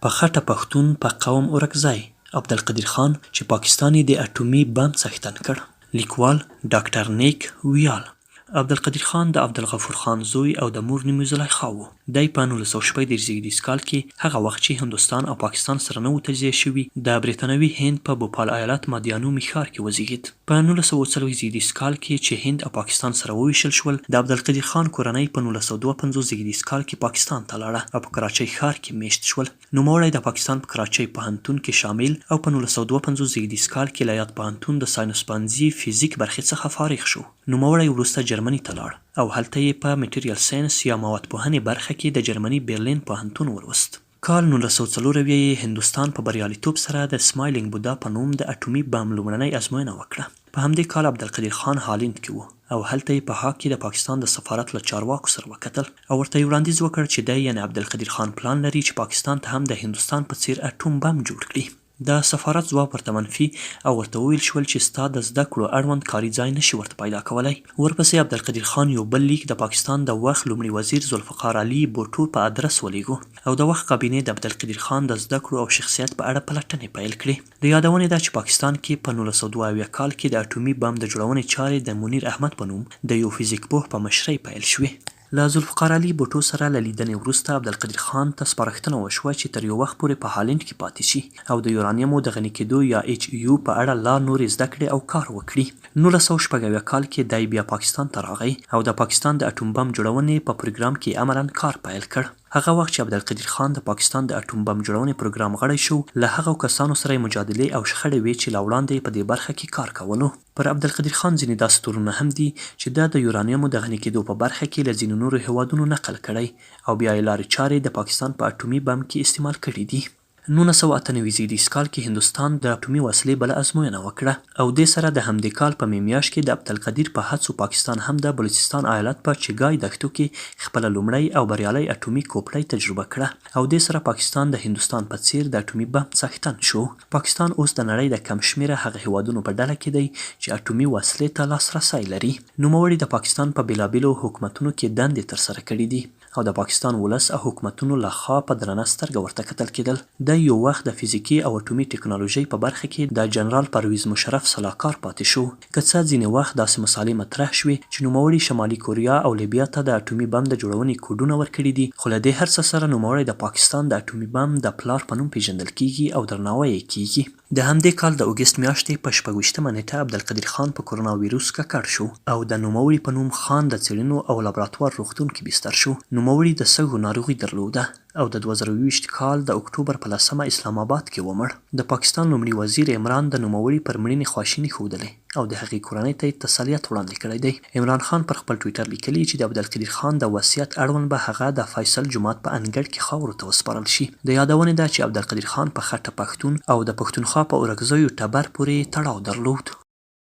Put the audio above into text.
په خټه پښتون په قوم اورکزی عبدالقدیر خان چې پاکستان یې د اټومي بم څښتن کړ. لیکوال ډاکټر نیک ویال. عبدالقدیر خان د عبدالغفور خان زوی او د مور نوم زلیخا و. دی په 1936 زیږدیز کال کې هغه وخت چې هندوستان او پاکستان سره نه و تجزیه شوي د برتانوي هند په بوپال ایالت مادیانومي ښار کې وزیږید. په 1940 زیږدیز کال کې چې هند او پاکستان سره وویشل شول، د عبدالقدیر خان کورنۍ په 1952 زیږدیز کال کې پاکستان ته لاړه او په کراچۍ ښار کې میشت شول. نوموړی د پاکستان په کراچۍ پوهنتون کې شامل او په 1952 زیږدیز کال کې له یاد پوهنتون د ساینس پوهنځي فزیک برخې څخه فارغ شو. نوموړی وروسته جرمني ته لاړ او هلته یې په میټریال ساینس یا مواد پوهنې برخه کې د جرمني برلین پوهنتون ولوست. کال 1940 یې هندوستان په بریالیتوب سره د سمایلینګ بودا په نوم د اټومي بم لومړنۍ ازموینه وکړه. په همدې کال عبدالقدیر خان هالند کې و او هلته یې په هاګ کې د پاکستان د سفارت له چارواکو سره وکتل او ورته یې وړاندیز وکړ چې دی یعنې عبدالقدیر خان پلان لري چې پاکستان ته هم د هندوستان په څیر اټوم بم جوړ کړي. د سفارت ځواب ورته منفي او ورته وویل شول چې ستا د زده کړو اړوند کاري ځای نشي ورته پیدا کولی. ورپسې عبدالقدیر خان یو بل لیک د پاکستان د وخت لومړي وزیر ذوالفقار علي بوټو په ادرس ولیږو او د وخت کابینې د عبدالقدیر خان د زده کړو او شخصیت په اړه پلټنې پیل کړې. د یادونې ده چې پاکستان کې په 1972 کال کې د اټومي بم د جوړونې چارې د منیر احمد په نوم د یو فزیک پوه په مشرۍ پیل شوې. له ذوالفقار علي بوټو سره له لیدنې وروسته عبدالقدیر خان ته سپارښتنه وشوه چې تر یو وخت پورې په هالند کې پاتې شي او د یورانیمو د غني کېدو یا HU په اړه لا نورې زده کړې او کار وکړي. 1960 کال کې دی بیا پاکستان ته راغی او د پاکستان د اټوم بم جوړونې په پروګرام کې عملاً کار پیل کړ. هغه وخت چې عبدالقدیر خان د پاکستان د اټوم بم جوړونې پروګرام غړی شو، له هغو کسانو سره یې مجادلې او شخړې وې چې له وړاندې په دې برخه کې کار کولو. پر عبدالقدیر خان ځینې داسې تورونه هم دي چې د یورانیمو د غني کېدو په برخه کې له ځینو نورو هیوادونو نقل کړی او بیا یې لارې چارې د پاکستان په اټومي بم کې استعمال کړي دي. 1998 زیږدیز کال کې هندوستان د اټومي وسلې بله ازموینه وکړه او دې سره د همدې کال په مې میاشت کې د عبدالقدیر په هڅو پاکستان هم د بلوچستان ایالت په چګای دښتو کې خپله لومړی او بریالی اټومي کوپړۍ تجربه کړه او دې سره پاکستان د هندوستان په څیر د اټومي بم څښتن شو. پاکستان اوس د نړۍ د کم شمېره هغه هیوادونو په ډله کې دی چې اټومي وسلې ته لاسرسی لري. نوموړي د پاکستان په بېلابېلو حکومتونو کې دندې ترسره کړي دي او د پاکستان ولس او حکومتونو لخوا په درنه سترګه ورته کتل کېدل. د یو وخت د فزیکي او اټومي ټکنالوژۍ په برخه کې د جنرال پرویز مشرف سلاکار پاتې شو. که څه ځینې وخت داسې مسالې مطرح شوې چې نوموړي شمالي کوریا او لیبیا ته د اټومي بم د جوړونې کوډونه ورکړي دي، خو له دې هر څه سره نوموړی د پاکستان د اټومي بم د پلار په نوم پیژندل کیږي او درناوی یې کیږي. د همدې کال د اګست میاشتې په 26مه نیټه عبدالقدیر خان په کرونا ویروس ککړ شو او د نوموړي په نوم خان د څېړنو او لابراتوار روغتون کې بستر شو. نوموړي د سږو ناروغي درلوده او د 2020 کال د اکتوبر په 10مه اسلام آباد کې ومړ. د پاکستان لومړي وزیر عمران د نوموړي پر مړینې خواشیني ښودلې او د هغې کورنۍ ته یې تسلیت وړاندې کړی دی. عمران خان پر خپل ټویټر لیکلي چې د عبدالقدیر خان د وصیت اړوند به هغه د فیصل جومات په انګړ کې خاورو ته وسپارل شي. د یادونې ده چې عبدالقدیر خان په خټه پښتون او د پښتونخوا په اورکزیو ټبر پورې تړاو درلود.